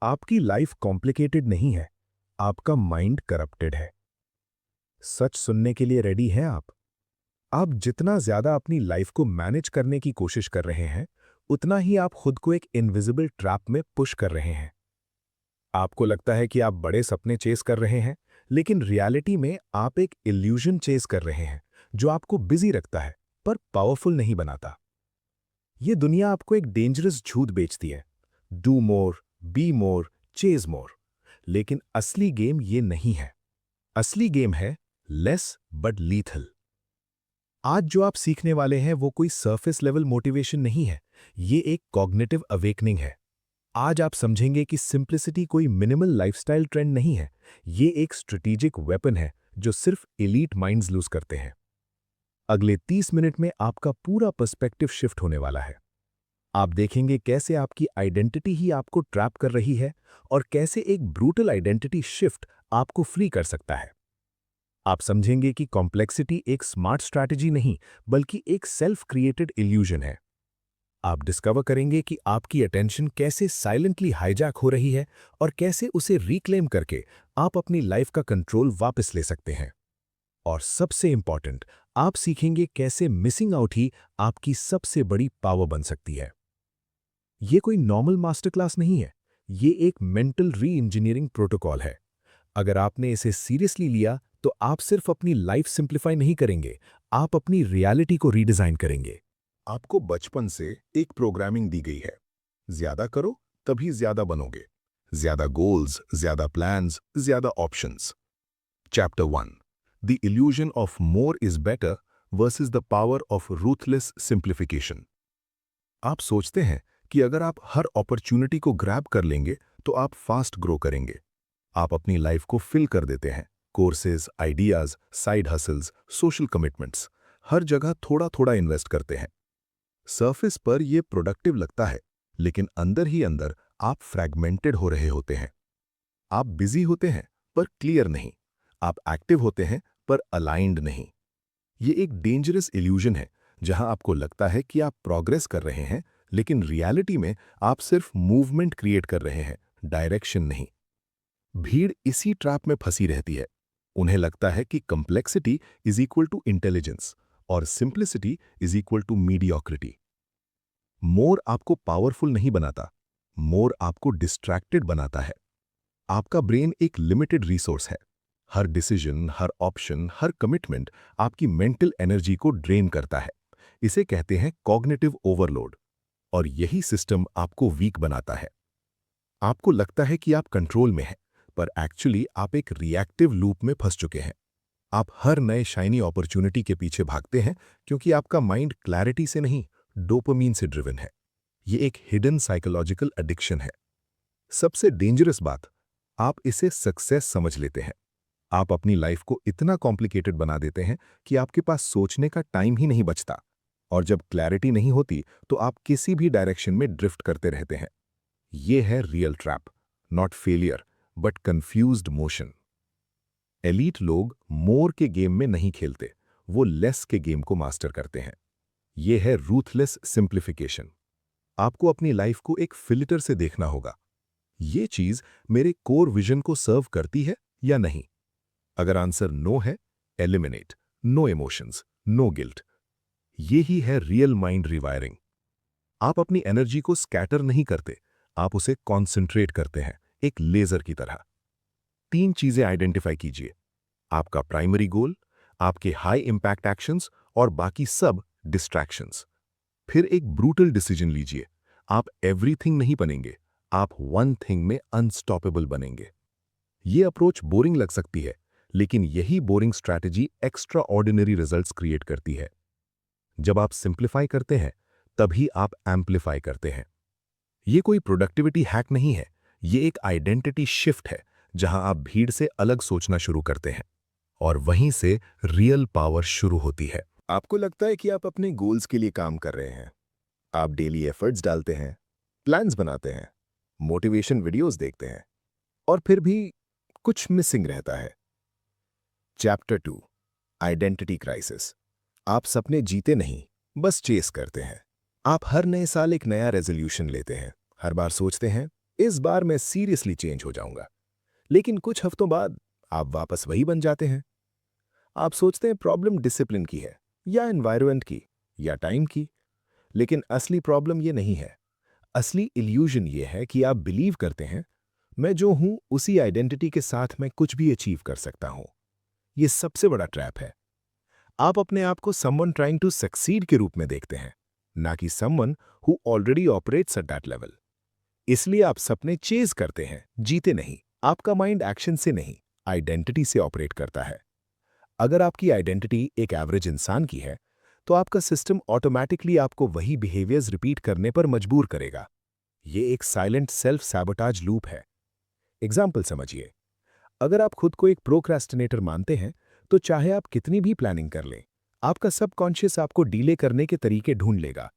आपकी life complicated नहीं है, आपका माइंड करप्टेड है। सच सुनने के लिए रेडी हैं आप? आप जितना ज्यादा अपनी लाइफ को मैनेज करने की कोशिश कर रहे हैं, उतना ही आप खुद को एक इनविजिबल ट्रैप में पुश कर रहे हैं। आपको लगता है कि आप बड़े सपने चेस कर रहे हैं, लेकिन रियलिटी में आप एक इल्यूजन चेस कर रहे हैं, जो आपको बिजी रखता है, पर पावरफुल नहीं बनाता। ये दुनिया आपको एक डेंजरस झूठ बेचती है, do more, be more, chase more. लेकिन असली गेम ये नहीं है। असली गेम है लेस बट लीथल। आज जो आप सीखने वाले हैं वो कोई सरफेस लेवल मोटिवेशन नहीं है, ये एक कॉग्निटिव अवेकनिंग है। आज आप समझेंगे कि सिंप्लिसिटी कोई मिनिमल लाइफस्टाइल ट्रेंड नहीं है, ये एक स्ट्रेटेजिक वेपन है जो सिर्फ एलीट माइंड्स लूज करते हैं। अगले 30 मिनट में आपका पूरा पर्सपेक्टिव शिफ्ट होने वाला है। आप देखेंगे कैसे आपकी आइडेंटिटी ही आपको ट्रैप कर रही है और कैसे एक ब्रूटल आइडेंटिटी शिफ्ट आपको फ्री कर सकता है। आप समझेंगे कि कॉम्प्लेक्सिटी एक स्मार्ट स्ट्रैटेजी नहीं, बल्कि एक सेल्फ क्रिएटेड इल्यूजन है। आप डिस्कवर करेंगे कि आपकी अटेंशन कैसे साइलेंटली हाईजैक हो रही है और कैसे उसे रिक्लेम करके आप अपनी लाइफ का कंट्रोल वापस ले सकते हैं। और सबसे इंपॉर्टेंट, आप सीखेंगे कैसे मिसिंग आउट ही आपकी सबसे बड़ी पावर बन सकती है। ये कोई नॉर्मल मास्टर क्लास नहीं है, ये एक मेंटल री इंजीनियरिंग प्रोटोकॉल है। अगर आपने इसे सीरियसली लिया तो आप सिर्फ अपनी लाइफ सिंप्लीफाई नहीं करेंगे, आप अपनी रियलिटी को रीडिजाइन करेंगे। आपको बचपन से एक प्रोग्रामिंग दी गई है, ज्यादा करो तभी ज्यादा बनोगे। ज्यादा गोल्स, ज्यादा प्लान्स, ज्यादा options. Chapter 1, the illusion of more is better versus the power of ruthless simplification. आप सोचते हैं कि अगर आप हर अपॉर्चुनिटी को ग्रैब कर लेंगे तो आप फास्ट ग्रो करेंगे। आप अपनी लाइफ को फिल कर देते हैं, courses, ideas, side hustles, social commitments, हर जगह थोड़ा थोड़ा इन्वेस्ट करते हैं। सरफेस पर यह प्रोडक्टिव लगता है, लेकिन अंदर ही अंदर आप फ्रैगमेंटेड हो रहे होते हैं। आप बिजी होते हैं पर क्लियर नहीं, आप एक्टिव होते हैं पर अलाइंड नहीं। ये एक डेंजरस इल्यूजन है, जहां आपको लगता है कि आप प्रोग्रेस कर रहे हैं, लेकिन रियलिटी में आप सिर्फ मूवमेंट क्रिएट कर रहे हैं, डायरेक्शन नहीं। भीड़ इसी ट्रैप में फंसी रहती है। उन्हें लगता है कि complexity is equal to intelligence और simplicity is equal to mediocrity. More आपको पावरफुल नहीं बनाता, मोर आपको डिस्ट्रैक्टेड बनाता है। आपका ब्रेन एक लिमिटेड रिसोर्स है। हर डिसीजन, हर ऑप्शन, हर कमिटमेंट आपकी मेंटल एनर्जी को ड्रेन करता है। इसे कहते हैं कॉग्निटिव ओवरलोड। और यही सिस्टम आपको वीक बनाता है। आपको लगता है कि आप कंट्रोल में हैं, पर एक्चुअली आप एक रिएक्टिव लूप में फंस चुके हैं। आप हर नए शाइनी अपॉर्चुनिटी के पीछे भागते हैं क्योंकि आपका माइंड क्लैरिटी से नहीं, डोपामीन से ड्रिवन है। ये एक हिडन साइकोलॉजिकल एडिक्शन है। सबसे डेंजरस बात, आप इसे सक्सेस समझ लेते हैं। आप अपनी लाइफ को इतना कॉम्प्लिकेटेड बना देते हैं कि आपके पास सोचने का टाइम ही नहीं बचता। और जब क्लैरिटी नहीं होती तो आप किसी भी डायरेक्शन में ड्रिफ्ट करते रहते हैं। ये है real trap, not failure but confused motion. Elite लोग मोर के गेम में नहीं खेलते, वो लेस के गेम को मास्टर करते हैं। ये है रूथलेस सिंप्लीफिकेशन। आपको अपनी लाइफ को एक फिल्टर से देखना होगा। ये चीज मेरे कोर विजन को सर्व करती है या नहीं? अगर आंसर नो है, eliminate. No emotions, no guilt. ये ही है रियल माइंड रिवायरिंग। आप अपनी एनर्जी को स्कैटर नहीं करते, आप उसे कॉन्सेंट्रेट करते हैं, एक लेजर की तरह। 3 चीजें आइडेंटिफाई कीजिए, आपका प्राइमरी गोल, आपके हाई इंपैक्ट एक्शंस और बाकी सब डिस्ट्रैक्शंस। फिर एक ब्रूटल डिसीजन लीजिए, आप एवरीथिंग नहीं बनेंगे, आप वन थिंग में अनस्टॉपेबल बनेंगे। ये अप्रोच बोरिंग लग सकती है, लेकिन यही boring strategy extra ordinary results create करती है। जब आप सिंप्लीफाई करते हैं, तभी आप एम्पलीफाई करते हैं। ये कोई प्रोडक्टिविटी हैक नहीं है, ये एक आइडेंटिटी शिफ्ट है, जहां आप भीड़ से अलग सोचना शुरू करते हैं और वहीं से रियल पावर शुरू होती है। आपको लगता है कि आप अपने गोल्स के लिए काम कर रहे हैं। आप डेली एफर्ट्स डालते हैं, प्लान्स बनाते हैं, मोटिवेशन वीडियोस देखते हैं, और फिर भी कुछ मिसिंग रहता है। Chapter 2, identity crisis. आप सपने जीते नहीं, बस चेस करते हैं। आप हर नए साल एक नया रेजोल्यूशन लेते हैं। हर बार सोचते हैं, इस बार मैं सीरियसली चेंज हो जाऊंगा। लेकिन कुछ हफ्तों बाद आप वापस वही बन जाते हैं। आप सोचते हैं प्रॉब्लम डिसिप्लिन की है, या एनवायरनमेंट की, या टाइम की। लेकिन असली प्रॉब्लम ये नहीं है। असली इल्यूजन ये है कि आप बिलीव करते हैं, मैं जो हूं उसी आइडेंटिटी के साथ मैं कुछ भी अचीव कर सकता हूं। ये सबसे बड़ा ट्रैप है। आप अपने आप को समवन ट्राइंग टू सक्सीड के रूप में देखते हैं, ना कि someone who already operates at that level. इसलिए आप सपने चेज करते हैं, जीते नहीं। आपका माइंड एक्शन से नहीं, आइडेंटिटी से ऑपरेट करता है। अगर आपकी आइडेंटिटी एक एवरेज इंसान की है, तो आपका सिस्टम ऑटोमैटिकली आपको वही बिहेवियर्स रिपीट करने पर मजबूर करेगा। ये एक साइलेंट सेल्फ सैबोटाज लूप है। एग्जाम्पल समझिए। अगर आप खुद को एक प्रोक्रेस्टिनेटर मानते हैं, तो चाहे आप कितनी भी प्लानिंग कर लें, आपका सबकॉन्शियस आपको डीले करने के तरीके ढूंढ लेगा।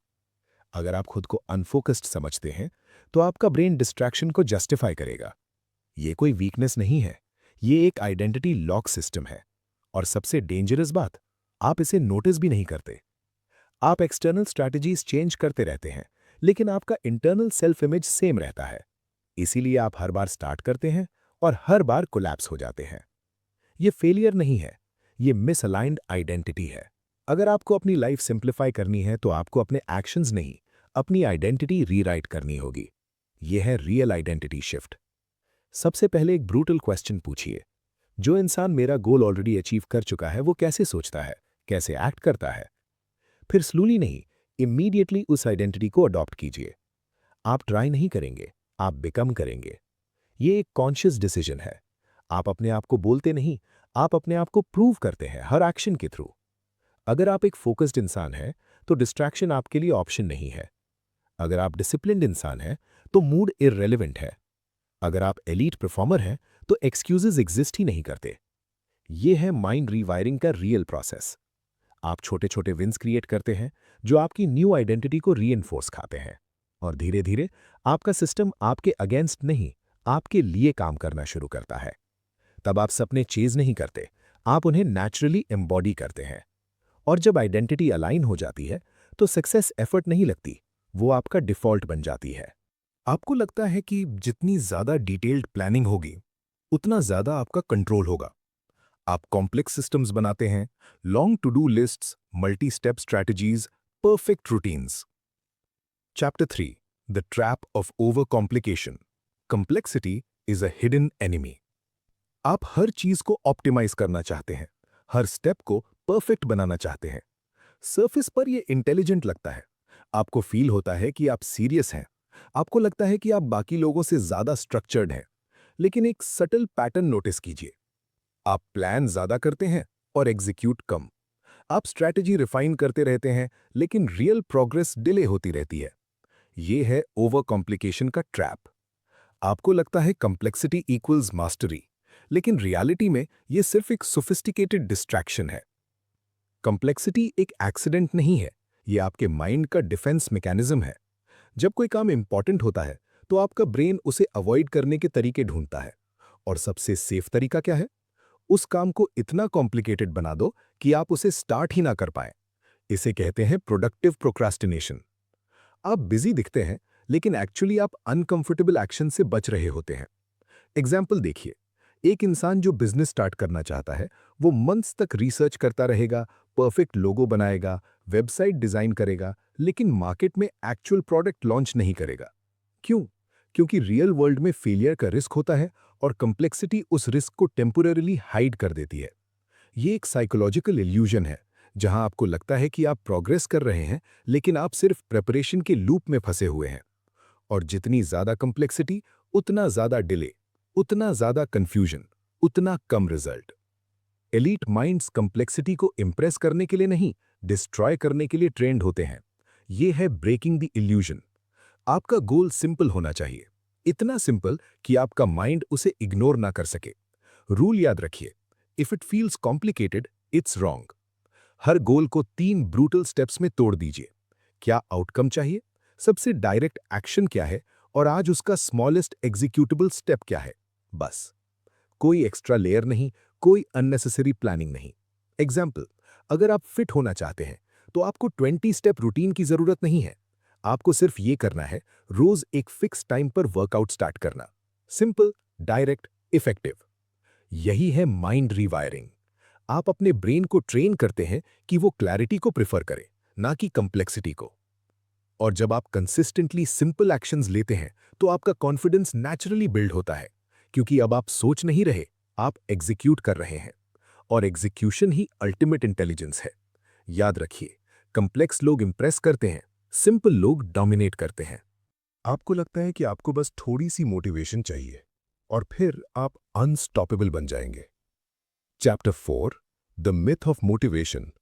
अगर आप खुद को अनफोकस्ड समझते हैं, तो आपका ब्रेन डिस्ट्रैक्शन को जस्टिफाई करेगा। ये कोई वीकनेस नहीं है, ये एक आइडेंटिटी लॉक सिस्टम है। और सबसे डेंजरस बात, आप इसे नोटिस भी नहीं करते। आप एक्सटर्नल स्ट्रैटेजीज चेंज करते रहते हैं, लेकिन आपका इंटरनल सेल्फ इमेज सेम रहता है। इसीलिए आप हर बार स्टार्ट करते हैं और हर बार कोलैप्स हो जाते हैं। ये फेलियर नहीं है, ये मिसअलाइंड आइडेंटिटी है। अगर आपको अपनी लाइफ सिंप्लीफाई करनी है, तो आपको अपने एक्शंस नहीं, अपनी आइडेंटिटी रीराइट करनी होगी। यह है रियल आइडेंटिटी शिफ्ट। सबसे पहले एक ब्रूटल क्वेश्चन पूछिए। जो इंसान मेरा गोल ऑलरेडी अचीव कर चुका है, वो कैसे सोचता है, कैसे एक्ट करता है? फिर स्लोली नहीं, इमीडिएटली उस आइडेंटिटी को अडॉप्ट कीजिए। आप ट्राई नहीं करेंगे, आप बिकम करेंगे। ये एक कॉन्शियस डिसीजन है। आप अपने आप को बोलते नहीं, आप अपने आप को प्रूव करते हैं हर एक्शन के थ्रू। अगर आप एक फोकस्ड इंसान हैं, तो डिस्ट्रैक्शन आपके लिए ऑप्शन नहीं है। अगर आप डिसिप्लिन्ड इंसान हैं, तो मूड इररेलेवेंट है। अगर आप एलीट परफॉर्मर हैं, तो एक्सक्यूजेज एग्जिस्ट ही नहीं करते। ये है माइंड रीवायरिंग का रियल प्रोसेस। आप छोटे छोटे विंस क्रिएट करते हैं, जो आपकी न्यू आइडेंटिटी को रीइंफोर्स खाते हैं। और धीरे धीरे आपका सिस्टम आपके अगेंस्ट नहीं, आपके लिए काम करना शुरू करता है। तब आप सपने चेज नहीं करते, आप उन्हें नेचुरली एम्बॉडी करते हैं। और जब आइडेंटिटी अलाइन हो जाती है, तो सक्सेस एफर्ट नहीं लगती, वो आपका डिफॉल्ट बन जाती है। आपको लगता है कि जितनी ज्यादा डिटेल्ड प्लानिंग होगी, उतना ज्यादा आपका कंट्रोल होगा। आप कॉम्प्लेक्स सिस्टम्स बनाते हैं, long to do lists, multi step strategies, perfect routines. Chapter 3, the trap of over complication. Complexity is a hidden enemy. आप हर चीज को ऑप्टिमाइज करना चाहते हैं, हर स्टेप को परफेक्ट बनाना चाहते हैं। सरफेस पर यह इंटेलिजेंट लगता है। आपको फील होता है कि आप सीरियस हैं। आपको लगता है कि आप बाकी लोगों से ज्यादा स्ट्रक्चर्ड हैं। लेकिन एक सटल पैटर्न नोटिस कीजिए। आप प्लान ज्यादा करते हैं और एग्जीक्यूट कम। आप स्ट्रैटेजी रिफाइन करते रहते हैं, लेकिन रियल प्रोग्रेस डिले होती रहती है। यह है ओवर कॉम्प्लिकेशन का ट्रैप। आपको लगता है कंप्लेक्सिटी इक्वल्स मास्टरी, लेकिन रियलिटी में यह सिर्फ एक सोफिस्टिकेटेड डिस्ट्रैक्शन है। कंप्लेक्सिटी एक एक्सीडेंट नहीं है, यह आपके माइंड का डिफेंस मैकेनिज्म है। जब कोई काम इंपॉर्टेंट होता है, तो आपका ब्रेन उसे अवॉइड करने के तरीके ढूंढता है। और सबसे सेफ तरीका क्या है? उस काम को इतना कॉम्प्लिकेटेड बना दो कि आप उसे स्टार्ट ही ना कर पाए। इसे कहते हैं प्रोडक्टिव प्रोक्रास्टिनेशन। आप बिजी दिखते हैं, लेकिन एक्चुअली आप अनकंफर्टेबल एक्शन से बच रहे होते हैं। एग्जाम्पल देखिए। एक इंसान जो बिजनेस स्टार्ट करना चाहता है, वो मंथ्स तक रिसर्च करता रहेगा, परफेक्ट लोगो बनाएगा, वेबसाइट डिजाइन करेगा, लेकिन मार्केट में एक्चुअल प्रोडक्ट लॉन्च नहीं करेगा। क्यों? क्योंकि रियल वर्ल्ड में फेलियर का रिस्क होता है, और कंप्लेक्सिटी उस रिस्क को टेम्पोररीली हाइड कर देती है। ये एक साइकोलॉजिकल इल्यूजन है, जहां आपको लगता है कि आप प्रोग्रेस कर रहे हैं, लेकिन आप सिर्फ प्रेपरेशन के लूप में फंसे हुए हैं। और जितनी ज्यादा कंप्लेक्सिटी, उतना ज्यादा डिले, उतना ज्यादा कंफ्यूजन, उतना कम रिजल्ट। एलीट माइंड्स कंप्लेक्सिटी को इंप्रेस करने के लिए नहीं, डिस्ट्रॉय करने के लिए ट्रेंड होते हैं। यह है ब्रेकिंग द इल्यूजन। आपका गोल सिंपल होना चाहिए, इतना सिंपल कि आपका माइंड उसे इग्नोर ना कर सके। रूल याद रखिए, if it feels complicated, it's wrong. हर गोल को 3 ब्रूटल स्टेप्स में तोड़ दीजिए। क्या आउटकम चाहिए? सबसे डायरेक्ट एक्शन क्या है? और आज उसका स्मॉलेस्ट एग्जीक्यूटेबल स्टेप क्या है? बस। कोई एक्स्ट्रा लेयर नहीं, कोई अननेसेसरी प्लानिंग नहीं। एग्जाम्पल, अगर आप फिट होना चाहते हैं, तो आपको 20 स्टेप रूटीन की जरूरत नहीं है। आपको सिर्फ ये करना है, रोज एक फिक्स टाइम पर वर्कआउट स्टार्ट करना। Simple, direct, effective. यही है माइंड रीवायरिंग। आप अपने ब्रेन को ट्रेन करते हैं कि वो क्लैरिटी को प्रेफर करे, ना कि कॉम्प्लेक्सिटी को। और जब आप कंसिस्टेंटली सिंपल एक्शंस लेते हैं, तो आपका कॉन्फिडेंस नेचुरली बिल्ड होता है, क्योंकि अब आप सोच नहीं रहे, आप एग्जीक्यूट कर रहे हैं। और एग्जीक्यूशन ही अल्टीमेट इंटेलिजेंस है। याद रखिए, कॉम्प्लेक्स लोग इंप्रेस करते हैं, सिंपल लोग डोमिनेट करते हैं। आपको लगता है कि आपको बस थोड़ी सी मोटिवेशन चाहिए और फिर आप अनस्टॉपेबल बन जाएंगे। Chapter 4, the myth of motivation,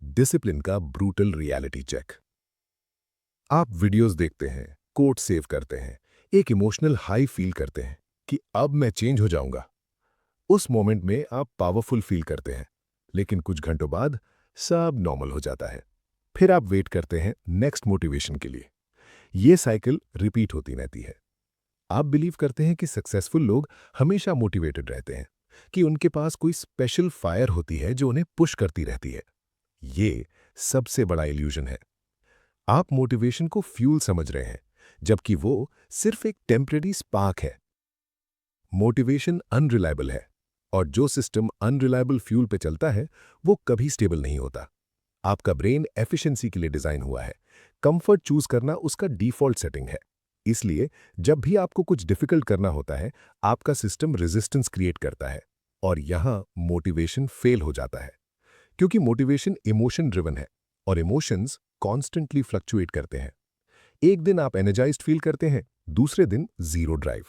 discipline का ब्रूटल रियलिटी चेक। आप वीडियोस देखते हैं, कोट सेव करते हैं, एक इमोशनल हाई फील करते हैं कि अब मैं चेंज हो जाऊंगा। उस मोमेंट में आप पावरफुल फील करते हैं, लेकिन कुछ घंटों बाद सब नॉर्मल हो जाता है। फिर आप वेट करते हैं नेक्स्ट मोटिवेशन के लिए। ये साइकिल रिपीट होती रहती है। आप बिलीव करते हैं कि सक्सेसफुल लोग हमेशा मोटिवेटेड रहते हैं, कि उनके पास कोई स्पेशल फायर होती है जो उन्हें पुश करती रहती है। ये सबसे बड़ा इल्यूजन है। आप मोटिवेशन को फ्यूल समझ रहे हैं, जबकि वो सिर्फ एक टेम्परेरी स्पार्क है। मोटिवेशन अनरिलायबल है, और जो सिस्टम अनरिलायबल फ्यूल पे चलता है, वो कभी स्टेबल नहीं होता। आपका ब्रेन एफिशिएंसी के लिए डिजाइन हुआ है। कंफर्ट चूज करना उसका डिफॉल्ट सेटिंग है। इसलिए जब भी आपको कुछ डिफिकल्ट करना होता है, आपका सिस्टम रेजिस्टेंस क्रिएट करता है, और यहां मोटिवेशन फेल हो जाता है। क्योंकि मोटिवेशन इमोशन ड्रिवन है, और इमोशंस कॉन्स्टेंटली फ्लक्चुएट करते हैं। एक दिन आप एनर्जाइज्ड फील करते हैं, दूसरे दिन जीरो ड्राइव।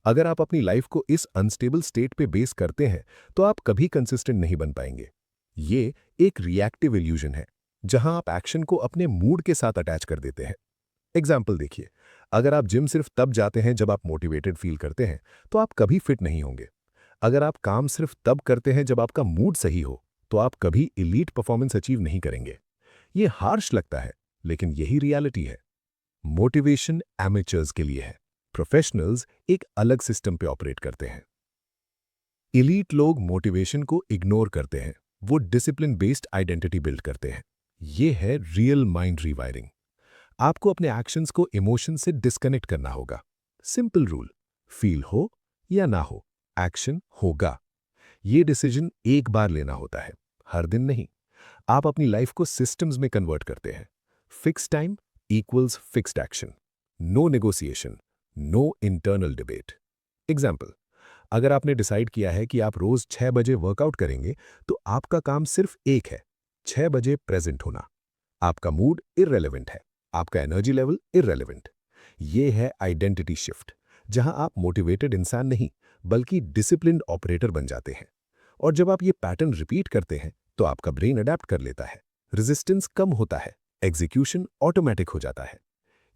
अगर आप अपनी लाइफ को इस अनस्टेबल स्टेट पे बेस करते हैं, तो आप कभी कंसिस्टेंट नहीं बन पाएंगे। ये एक रिएक्टिव इल्यूजन है, जहां आप एक्शन को अपने मूड के साथ अटैच कर देते हैं। एग्जाम्पल देखिए, अगर आप जिम सिर्फ तब जाते हैं जब आप मोटिवेटेड फील करते हैं, तो आप कभी फिट नहीं होंगे। अगर आप काम सिर्फ तब करते हैं जब आपका मूड सही हो, तो आप कभी इलीट परफॉर्मेंस अचीव नहीं करेंगे। ये हार्श लगता है, लेकिन यही रियलिटी है। मोटिवेशन एमेचर्स के लिए है, प्रोफेशनल्स एक अलग सिस्टम पे ऑपरेट करते हैं। इलीट लोग मोटिवेशन को इग्नोर करते हैं, वो डिसिप्लिन बेस्ड आइडेंटिटी बिल्ड करते हैं। ये है रियल माइंड रीवायरिंग। आपको अपने एक्शंस को इमोशन से डिस्कनेक्ट करना होगा। सिंपल रूल, फील हो या ना हो, एक्शन होगा। ये डिसीजन एक बार लेना होता है, हर दिन नहीं। आप अपनी लाइफ को सिस्टम्स में कन्वर्ट करते हैं। Fix time equals fixed action, no negotiation, no internal debate. Example, अगर आपने डिसाइड किया है कि आप रोज 6 बजे वर्कआउट करेंगे, तो आपका काम सिर्फ एक है, 6 बजे प्रेजेंट होना। आपका मूड इररेलेवेंट है, आपका एनर्जी लेवल इररेलेवेंट। ये है आइडेंटिटी शिफ्ट, जहां आप मोटिवेटेड इंसान नहीं, बल्कि डिसिप्लिन्ड ऑपरेटर बन जाते हैं। और जब आप ये पैटर्न रिपीट करते हैं, तो आपका ब्रेन अडेप्ट कर लेता है, रेजिस्टेंस कम होता है, एग्जीक्यूशन ऑटोमेटिक हो जाता है।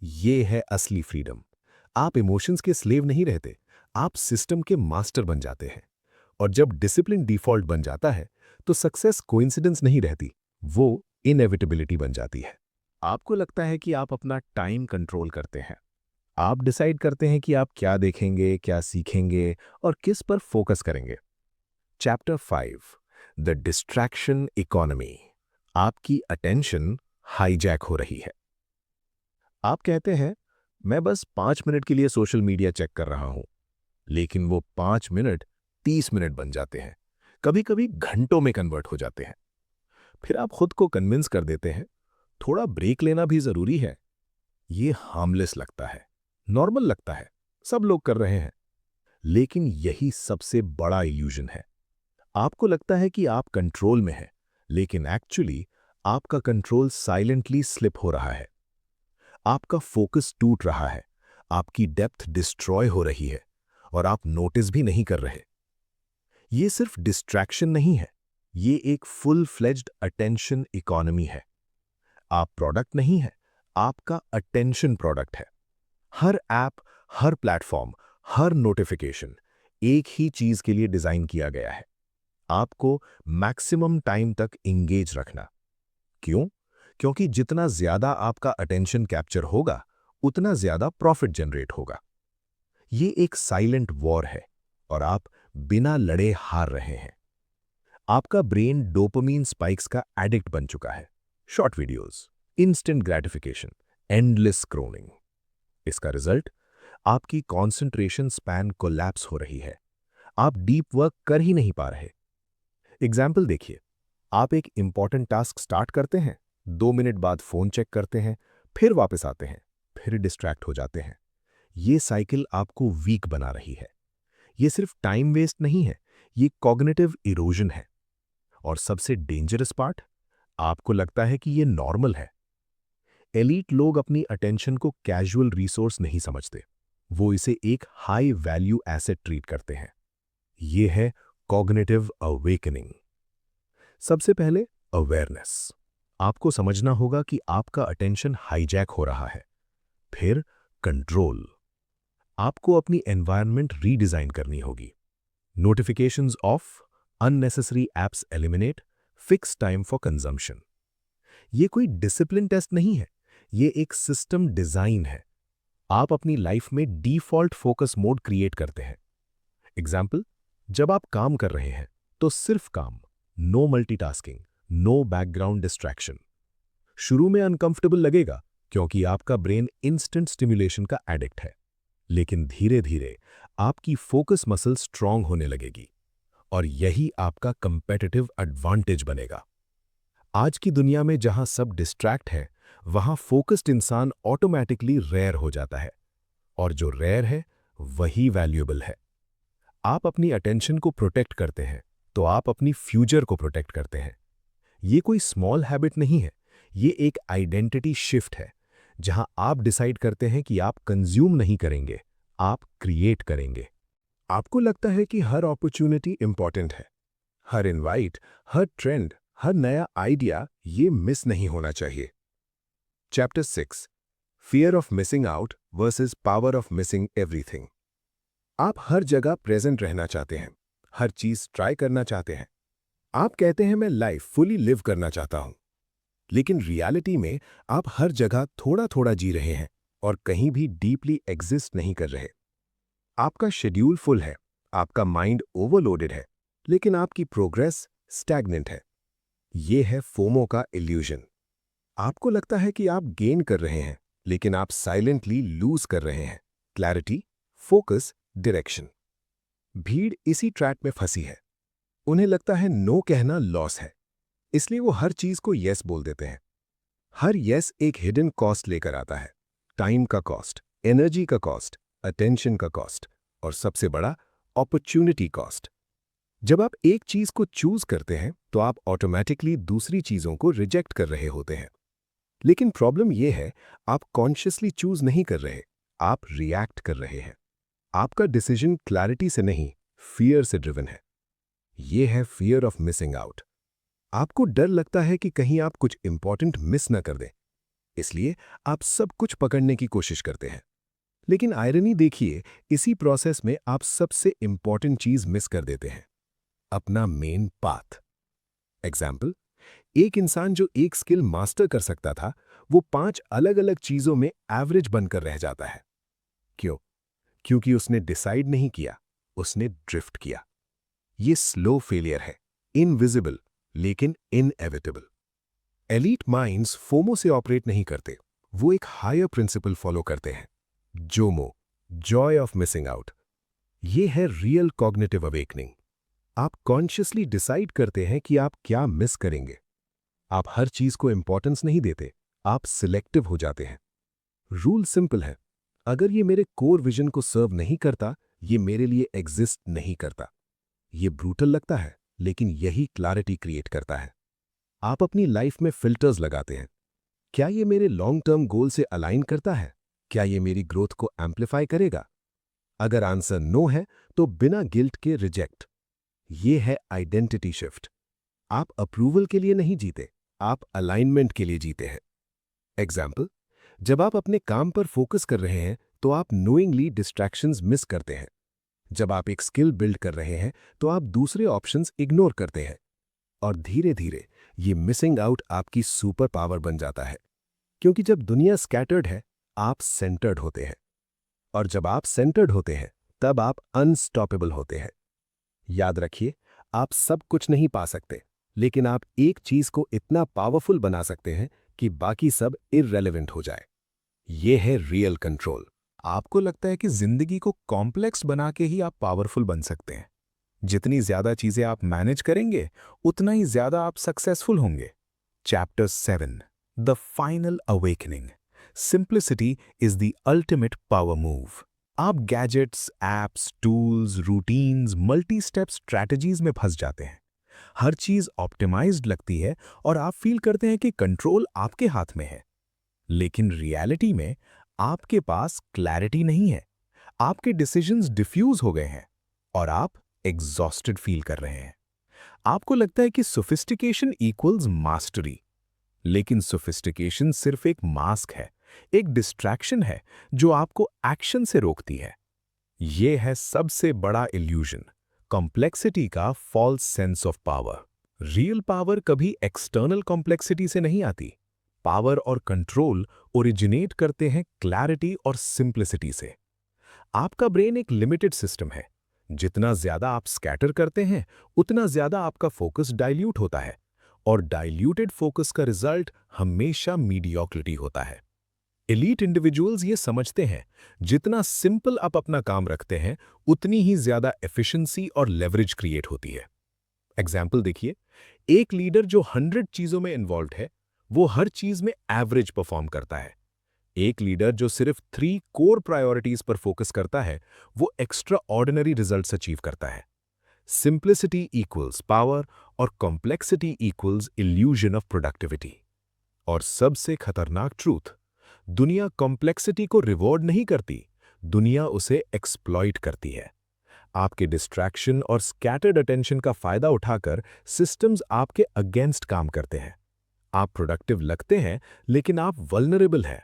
ये है असली फ्रीडम। आप इमोशंस के स्लेव नहीं रहते, आप सिस्टम के मास्टर बन जाते हैं। और जब डिसिप्लिन डिफॉल्ट बन जाता है, तो सक्सेस कोइंसिडेंस नहीं रहती, वो इनएविटेबिलिटी बन जाती है। आपको लगता है कि आप अपना टाइम कंट्रोल करते हैं। आप डिसाइड करते हैं कि आप क्या देखेंगे, क्या सीखेंगे और किस पर फोकस करेंगे। Chapter 5, the distraction economy. आपकी अटेंशन हाईजैक हो रही है। आप कहते हैं, मैं बस 5 मिनट के लिए सोशल मीडिया चेक कर रहा हूं, लेकिन वो 5 मिनट 30 मिनट बन जाते हैं, कभी कभी घंटों में कन्वर्ट हो जाते हैं। फिर आप खुद को कन्विंस कर देते हैं, थोड़ा ब्रेक लेना भी जरूरी है। ये हार्मलेस लगता है, नॉर्मल लगता है, सब लोग कर रहे हैं। लेकिन यही सबसे बड़ा इल्यूजन है। आपको लगता है कि आप कंट्रोल में हैं, लेकिन एक्चुअली आपका कंट्रोल साइलेंटली स्लिप हो रहा है। आपका फोकस टूट रहा है, आपकी डेप्थ डिस्ट्रॉय हो रही है, और आप नोटिस भी नहीं कर रहे। ये सिर्फ डिस्ट्रैक्शन नहीं है, ये एक फुल फ्लेज्ड अटेंशन इकोनॉमी है। आप प्रोडक्ट नहीं है, आपका अटेंशन प्रोडक्ट है। हर ऐप, हर प्लेटफॉर्म, हर नोटिफिकेशन एक ही चीज के लिए डिजाइन किया गया है, आपको मैक्सिमम टाइम तक इंगेज रखना। क्यों? क्योंकि जितना ज्यादा आपका अटेंशन कैप्चर होगा, उतना ज्यादा प्रॉफिट जनरेट होगा। ये एक साइलेंट वॉर है, और आप बिना लड़े हार रहे हैं। आपका ब्रेन डोपामीन स्पाइक्स का एडिक्ट बन चुका है। Short videos, instant gratification, endless scrolling. इसका रिजल्ट, आपकी कंसंट्रेशन स्पैन कोलैप्स हो रही है। आप डीप वर्क कर ही नहीं पा रहे। एग्जाम्पल देखिए, आप एक इंपॉर्टेंट टास्क स्टार्ट करते हैं, 2 मिनट बाद फोन चेक करते हैं, फिर वापस आते हैं, फिर डिस्ट्रैक्ट हो जाते हैं। ये साइकिल आपको वीक बना रही है। ये सिर्फ टाइम वेस्ट नहीं है, ये कॉग्निटिव इरोजन है। और सबसे डेंजरस पार्ट, आपको लगता है कि ये नॉर्मल है। एलीट लोग अपनी अटेंशन को कैजुअल रिसोर्स नहीं समझते, वो इसे एक हाई वैल्यू एसेट ट्रीट करते हैं। ये है कॉग्निटिव अवेकनिंग। सबसे पहले अवेयरनेस। आपको समझना होगा कि आपका अटेंशन हाईजैक हो रहा है। फिर कंट्रोल। आपको अपनी एनवायरनमेंट रीडिजाइन करनी होगी। Notifications of, unnecessary apps eliminate, fix time for consumption. ये कोई डिसिप्लिन टेस्ट नहीं है, ये एक सिस्टम डिजाइन है। आप अपनी लाइफ में डिफॉल्ट फोकस मोड क्रिएट करते हैं। एग्जाम्पल, जब आप काम कर रहे हैं तो सिर्फ काम, no multitasking, no background distraction. शुरू में अनकंफर्टेबल लगेगा क्योंकि आपका ब्रेन इंस्टेंट स्टिमुलेशन का एडिक्ट है, लेकिन धीरे धीरे आपकी फोकस मसल स्ट्रांग होने लगेगी और यही आपका कंपेटिटिव एडवांटेज बनेगा। आज की दुनिया में जहां सब डिस्ट्रैक्ट है, वहां फोकस्ड इंसान ऑटोमेटिकली रेयर हो जाता है, और जो रेयर है वही वैल्यूएबल है। आप अपनी अटेंशन को प्रोटेक्ट करते हैं तो आप अपनी फ्यूचर को प्रोटेक्ट करते हैं। ये कोई स्मॉल हैबिट नहीं है, ये एक आइडेंटिटी शिफ्ट है, जहां आप डिसाइड करते हैं कि आप कंज्यूम नहीं करेंगे, आप क्रिएट करेंगे। आपको लगता है कि हर अपॉर्चुनिटी इंपॉर्टेंट है, हर इनवाइट, हर ट्रेंड, हर नया आइडिया ये मिस नहीं होना चाहिए। Chapter 6, fear of missing out versus power of missing everything. आप हर जगह प्रेजेंट रहना चाहते हैं, हर चीज ट्राई करना चाहते हैं। आप कहते हैं मैं लाइफ फुली लिव करना चाहता हूं, लेकिन रियलिटी में आप हर जगह थोड़ा थोड़ा जी रहे हैं और कहीं भी डीपली एग्जिस्ट नहीं कर रहे। आपका शेड्यूल फुल है, आपका माइंड ओवरलोडेड है, लेकिन आपकी प्रोग्रेस स्टैग्नेंट है। ये है फोमो का इल्यूजन। आपको लगता है कि आप गेन कर रहे हैं, लेकिन आप साइलेंटली लूज कर रहे हैं क्लैरिटी, फोकस, डायरेक्शन। भीड़ इसी ट्रैप में फंसी है। उन्हें लगता है नो कहना लॉस है, इसलिए वो हर चीज को यस बोल देते हैं। हर यस एक हिडन कॉस्ट लेकर आता है, टाइम का कॉस्ट, एनर्जी का कॉस्ट, अटेंशन का कॉस्ट, और सबसे बड़ा अपॉर्चुनिटी कॉस्ट। जब आप एक चीज को चूज करते हैं तो आप ऑटोमेटिकली दूसरी चीजों को रिजेक्ट कर रहे होते हैं। लेकिन प्रॉब्लम यह है, आप कॉन्शियसली चूज नहीं कर रहे, आप रिएक्ट कर रहे हैं। आपका डिसीजन क्लैरिटी से नहीं, फियर से ड्रिवन है। यह है फियर ऑफ मिसिंग आउट। आपको डर लगता है कि कहीं आप कुछ इंपॉर्टेंट मिस न कर दें, इसलिए आप सब कुछ पकड़ने की कोशिश करते हैं। लेकिन आयरनी देखिए, इसी प्रोसेस में आप सबसे इंपॉर्टेंट चीज मिस कर देते हैं, अपना मेन पाथ। एग्जाम्पल, एक इंसान जो एक स्किल मास्टर कर सकता था, वो 5 अलग अलग चीजों में एवरेज बनकर रह जाता है। क्यों? क्योंकि उसने डिसाइड नहीं किया, उसने ड्रिफ्ट किया। ये स्लो फेलियर है, इनविजिबल लेकिन इनएविटेबल। एलीट माइंड्स फोमो से ऑपरेट नहीं करते, वो एक हायर प्रिंसिपल फॉलो करते हैं, Jomo, Joy of missing out. ये है रियल कॉग्निटिव अवेकनिंग। आप कॉन्शियसली डिसाइड करते हैं कि आप क्या मिस करेंगे। आप हर चीज को इंपॉर्टेंस नहीं देते, आप सिलेक्टिव हो जाते हैं। रूल सिंपल है, अगर ये मेरे कोर विजन को सर्व नहीं करता, ये मेरे लिए एग्जिस्ट नहीं करता। ये ब्रूटल लगता है, लेकिन यही क्लैरिटी क्रिएट करता है। आप अपनी लाइफ में फिल्टर्स लगाते हैं। क्या ये मेरे लॉन्ग टर्म गोल से अलाइन करता है? क्या ये मेरी ग्रोथ को एम्प्लीफाई करेगा? अगर आंसर नो है तो बिना गिल्ट के रिजेक्ट। ये है आइडेंटिटी शिफ्ट। आप अप्रूवल के लिए नहीं जीते, आप अलाइनमेंट के लिए जीते हैं। एग्जाम्पल, जब आप अपने काम पर फोकस कर रहे हैं तो आप नोइंगली डिस्ट्रैक्शंस मिस करते हैं। जब आप एक स्किल बिल्ड कर रहे हैं तो आप दूसरे ऑप्शंस इग्नोर करते हैं, और धीरे धीरे ये मिसिंग आउट आपकी सुपर पावर बन जाता है। क्योंकि जब दुनिया स्कैटर्ड है, आप सेंटर्ड होते हैं, और जब आप सेंटर्ड होते हैं तब आप अनस्टॉपेबल होते हैं। याद रखिए, आप सब कुछ नहीं पा सकते, लेकिन आप एक चीज को इतना पावरफुल बना सकते हैं कि बाकी सब इररेलेवेंट हो जाए। ये है रियल कंट्रोल। आपको लगता है कि जिंदगी को कॉम्प्लेक्स बना के ही आप पावरफुल बन सकते हैं। जितनी ज्यादा चीजें आप मैनेज करेंगे, उतना ही ज्यादा आप सक्सेसफुल होंगे। Chapter 7, the final awakening. Simplicity is the ultimate power move. आप gadgets, apps, tools, routines, multi step strategies में फंस जाते हैं। हर चीज ऑप्टिमाइज्ड लगती है और आप फील करते हैं कि कंट्रोल आपके हाथ में है। लेकिन रियलिटी में आपके पास क्लैरिटी नहीं है। आपके डिसीजंस डिफ्यूज हो गए हैं और आप एग्जॉस्टेड फील कर रहे हैं। आपको लगता है कि सोफिस्टिकेशन इक्वल्स मास्टरी, लेकिन सोफिस्टिकेशन सिर्फ एक मास्क है, एक डिस्ट्रैक्शन है जो आपको एक्शन से रोकती है। यह है सबसे बड़ा इल्यूजन, कॉम्प्लेक्सिटी का false sense of power. Real power कभी एक्सटर्नल कॉम्प्लेक्सिटी से नहीं आती। पावर और कंट्रोल ओरिजिनेट करते हैं क्लैरिटी और सिंप्लिसिटी से। आपका ब्रेन एक लिमिटेड सिस्टम है। जितना ज्यादा आप स्कैटर करते हैं, उतना ज्यादा आपका फोकस डाइल्यूट होता है, और डाइल्यूटेड फोकस का रिजल्ट हमेशा मीडियोक्रिटी होता है। एलीट इंडिविजुअल्स ये समझते हैं, जितना सिंपल आप अपना काम रखते हैं, उतनी ही ज्यादा एफिशिएंसी और लेवरेज क्रिएट होती है। एग्जाम्पल देखिए, एक लीडर जो 100 चीजों में इन्वॉल्व है, वो हर चीज में एवरेज परफॉर्म करता है। एक लीडर जो सिर्फ 3 कोर प्रायोरिटीज पर फोकस करता है, वो एक्स्ट्रा ऑर्डिनरी रिजल्ट्स अचीव करता है। सिंप्लिसिटी इक्वल्स पावर और complexity equals illusion of productivity. और सबसे खतरनाक ट्रूथ, दुनिया कॉम्प्लेक्सिटी को रिवॉर्ड नहीं करती, दुनिया उसे एक्सप्लॉइट करती है। आपके डिस्ट्रैक्शन और स्कैटर्ड अटेंशन का फायदा उठाकर सिस्टम्स आपके अगेंस्ट काम करते हैं। आप प्रोडक्टिव लगते हैं, लेकिन आप वल्नरेबल हैं।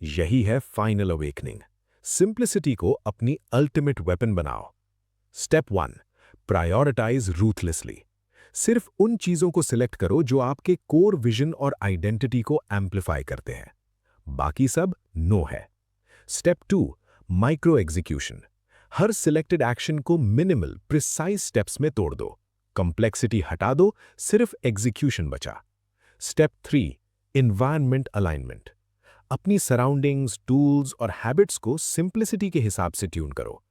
यही है फाइनल अवेकनिंग। सिंप्लिसिटी को अपनी अल्टीमेट वेपन बनाओ। Step 1, prioritise ruthlessly. सिर्फ उन चीजों को सिलेक्ट करो जो आपके कोर विजन और आइडेंटिटी को एम्प्लीफाई करते हैं। बाकी सब नो है। Step 2, micro execution. हर सिलेक्टेड एक्शन को मिनिमल, प्रिसाइज स्टेप्स में तोड़ दो। कंप्लेक्सिटी हटा दो, सिर्फ एग्जीक्यूशन बचा। Step 3, environment alignment. अपनी सराउंडिंग्स, टूल्स और हैबिट्स को सिंप्लिसिटी के हिसाब से ट्यून करो।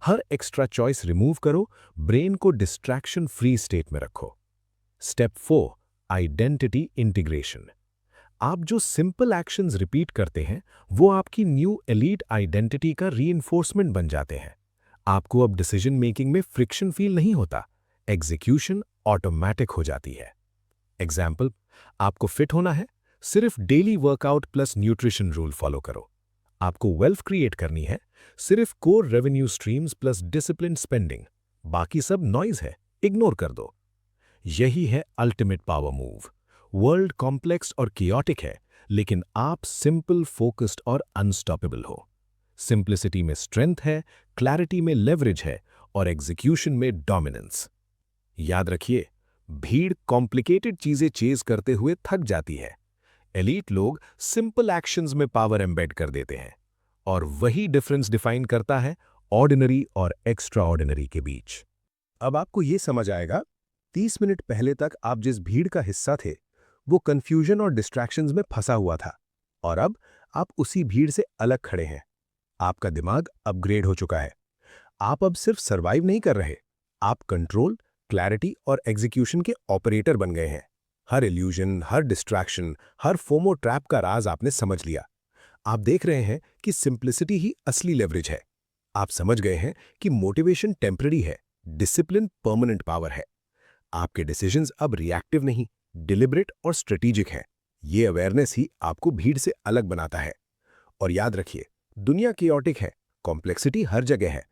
हर एक्स्ट्रा चॉइस रिमूव करो, ब्रेन को डिस्ट्रैक्शन फ्री स्टेट में रखो। Step 4, identity integration. आप जो सिंपल एक्शंस रिपीट करते हैं, वो आपकी न्यू एलीट आइडेंटिटी का रीइंफोर्समेंट बन जाते हैं। आपको अब डिसीजन मेकिंग में फ्रिक्शन फील नहीं होता, एग्जीक्यूशन ऑटोमेटिक हो जाती है। एग्जाम्पल, आपको फिट होना है, सिर्फ daily workout plus nutrition rule follow करो। आपको वेल्थ क्रिएट करनी है, सिर्फ core revenue streams plus discipline spending. बाकी सब नॉइज है, इग्नोर कर दो। यही है ultimate power move. World complex और कियोटिक है, लेकिन आप सिंपल, फोकस्ड और अनस्टॉपेबल हो। सिंप्लिसिटी में स्ट्रेंथ है, क्लैरिटी में लेवरेज है, और एग्जीक्यूशन में डोमिनेंस। याद रखिए, भीड़ कॉम्प्लिकेटेड चीजें चेज करते हुए थक जाती है। एलीट लोग सिंपल एक्शंस में पावर एम्बेड कर देते हैं, और वही डिफरेंस डिफाइन करता है ऑर्डिनरी और एक्स्ट्रा ऑर्डिनरी के बीच। अब आपको यह समझ आएगा, 30 मिनट पहले तक आप जिस भीड़ का हिस्सा थे, वो कंफ्यूजन और डिस्ट्रैक्शंस में फंसा हुआ था, और अब आप उसी भीड़ से अलग खड़े हैं। आपका दिमाग अपग्रेड हो चुका है। आप अब सिर्फ सर्वाइव नहीं कर रहे, आप कंट्रोल, क्लैरिटी और एग्जीक्यूशन के ऑपरेटर बन गए हैं। हर इल्यूजन, हर डिस्ट्रैक्शन, हर फोमो ट्रैप का राज आपने समझ लिया। आप देख रहे हैं कि सिंप्लिसिटी ही असली लेवरेज है। आप समझ गए हैं कि मोटिवेशन टेम्पररी है, डिसिप्लिन परमानेंट पावर है। आपके डिसीजंस अब रिएक्टिव नहीं, डिलिबरेट और स्ट्रेटेजिक हैं। ये अवेयरनेस ही आपको भीड़ से अलग बनाता है। और याद रखिए, दुनिया कियोटिक है, कॉम्प्लेक्सिटी हर जगह है,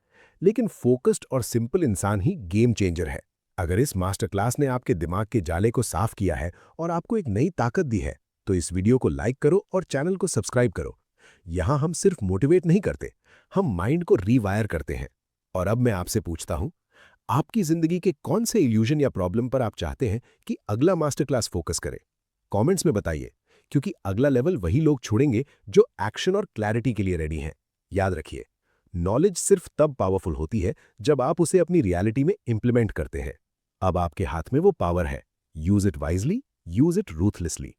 लेकिन फोकस्ड और सिंपल इंसान ही गेम चेंजर है। अगर इस मास्टर क्लास ने आपके दिमाग के जाले को साफ किया है और आपको एक नई ताकत दी है, तो इस वीडियो को लाइक करो और चैनल को सब्सक्राइब करो। यहाँ हम सिर्फ मोटिवेट नहीं करते, हम माइंड को रीवायर करते हैं। और अब मैं आपसे पूछता हूँ, आपकी जिंदगी के कौन से इल्यूजन या प्रॉब्लम पर आप चाहते हैं कि अगला मास्टर क्लास फोकस करे? कमेंट्स में बताइए, क्योंकि अगला लेवल वही लोग छोड़ेंगे जो एक्शन और क्लैरिटी के लिए रेडी हैं। याद रखिए, नॉलेज सिर्फ तब पावरफुल होती है जब आप उसे अपनी रियलिटी में इंप्लीमेंट करते हैं। अब आपके हाथ में वो पावर है। Use it wisely, use it ruthlessly.